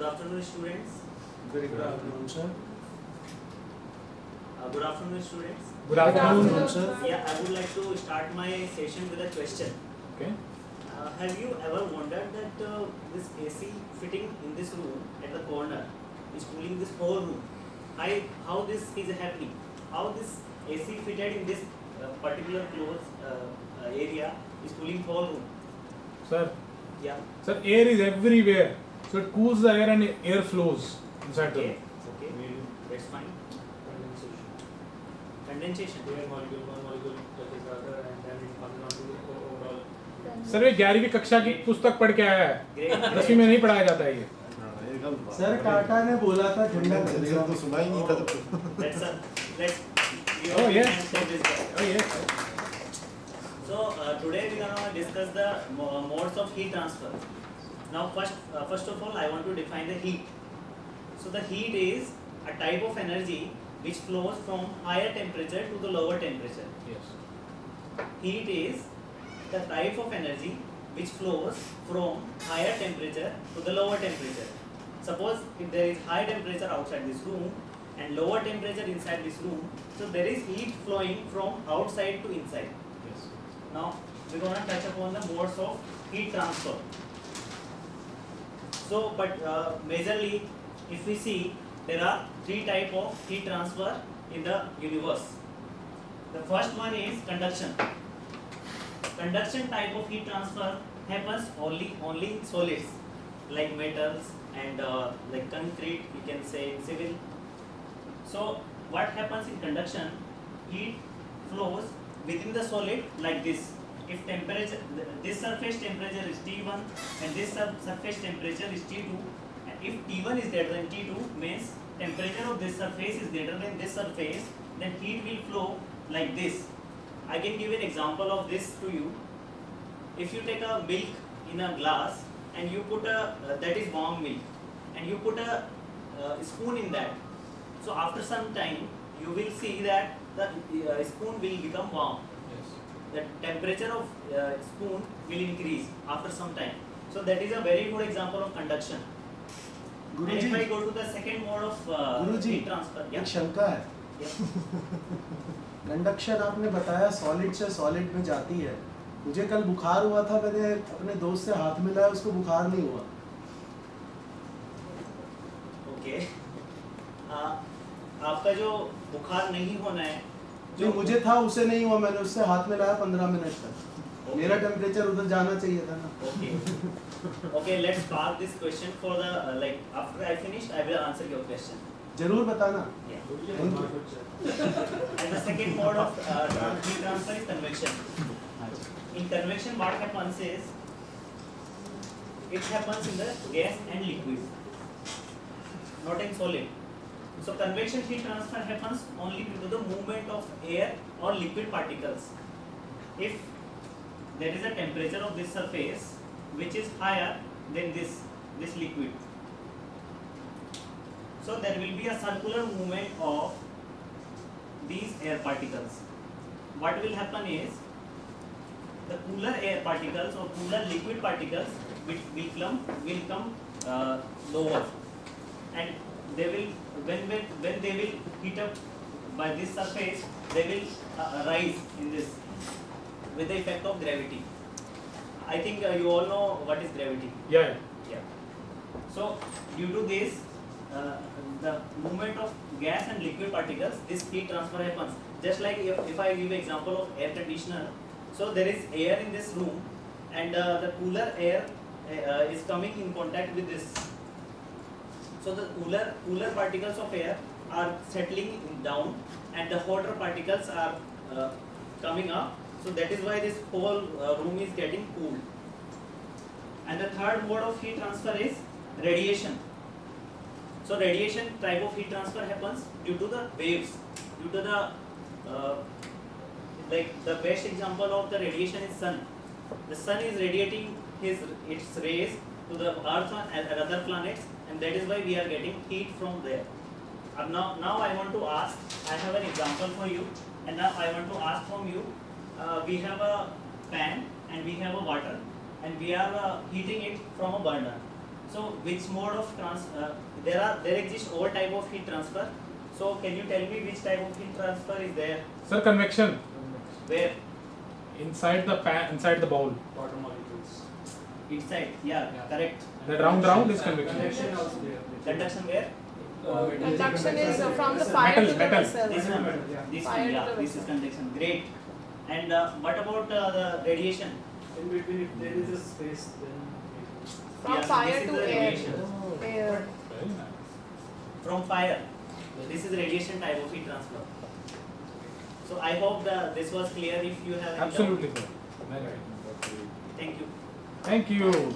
afternoon, students. Very good afternoon, sir. Good afternoon, students. Good afternoon, sir. Yeah, I would like to start my session with a question. Okay. Have you ever wondered that this AC fitting in this room at the corner is cooling this whole room? How this is happening? How this AC fitted in this particular closed area is cooling whole room? Sir, Yeah. sir, air is everywhere. So it cools the air and air flows inside the Okay. room. Okay. That's fine. Condensation. Sir ये 11वीं कक्षा की पुस्तक पढ़ के आया है, Great. 10वीं में नहीं पढ़ाया जाता है ये। सर टाटा ने बोला था ठंडा कर दिया तो सुना ही नहीं था तो Let's Oh, yeah. this guy. Oh yes. So today we are going to discuss the modes of heat transfer. Now first of all I want to define the heat. So the heat is a type of energy which flows from higher temperature to the lower temperature. Yes. Heat is the type of energy which flows from higher temperature to the lower temperature. Suppose if there is high temperature outside this room and lower temperature inside this room, so there is heat flowing from outside to inside. Yes. Now we are going to touch upon the modes of heat transfer. So, but majorly, if we see, there are three types of heat transfer in the universe. The first one is conduction. Conduction type of heat transfer happens only in solids like metals and like concrete, we can say in civil. So, what happens in conduction? Heat flows within the solid like this. If temperature, this surface temperature is T1 and this surface temperature is T2, and if T1 is greater than T2 means temperature of this surface is greater than this surface, then heat will flow like this. I can give an example of this to you. If you take a milk in a glass and you put a that is warm milk and you put a spoon in that, so after some time you will see that the spoon will become warm. Yes. The temperature of spoon will increase after some time. So that is a very good example of conduction. And if I go to the second mode of Guruji, heat transfer, एक शंका है। Conduction आपने बताया solid से solid में जाती है। मुझे कल बुखार हुआ था, मैंने अपने दोस्त से हाथ मिलाया, उसको बुखार नहीं हुआ। ओके। आपका जो बुखार नहीं होना है, जो मुझे था उसे नहीं हुआ, मैंने उससे हाथ मिलाया 15 मिनट तक। मेरा टेम्परेचर उधर जाना चाहिए था ना। Okay. Okay, let's park this question for the like after I finish, I will answer your question. जरूर बताना। Yeah. Thank you. And the second mode of heat transfer is convection. In convection, what happens is it happens in the gas and liquid, not in solid. So convection heat transfer happens only due to the movement of air or liquid particles. If there is a temperature of this surface which is higher than this liquid, so there will be a circular movement of these air particles. What will happen is the cooler air particles or cooler liquid particles will come lower, and they will when they will heat up by this surface, they will rise in this with the effect of gravity. I think you all know what is gravity. Yeah. Yeah. So due to this, the movement of gas and liquid particles, this heat transfer happens. Just like if I give example of air conditioner, so there is air in this room, and the cooler air is coming in contact with this. So the cooler particles of air are settling down, and the hotter particles are coming up. So that is why this whole room is getting cooled. And the third mode of heat transfer is radiation. So radiation type of heat transfer happens due to the waves, due to the like the best example of the radiation is sun. The sun is radiating its rays to the earth and other planets, and that is why we are getting heat from there. Now I want to ask, I have an example for you, and now I want to ask from you, we have a pan and we have a water and we are heating it from a burner. So which mode of there exist all type of heat transfer. So can you tell me which type of heat transfer is there? Sir, convection. Where? Inside the pan, inside the bowl. Water molecules. Inside. Yeah, correct. The round is convection. Convection also there. Conduction where? Conduction is from the fire to the Metal. vessel. This one. Yeah. This Fire one. to Yeah, the this is vessel. conduction. Great. And what about the radiation? In between, if there is a space, then From Yeah, so fire this is to the air. radiation. Air. Very nice. From fire. This is radiation type of heat transfer. So I hope this was clear. If you have any doubt. Absolutely, sir. Thank you. Thank you.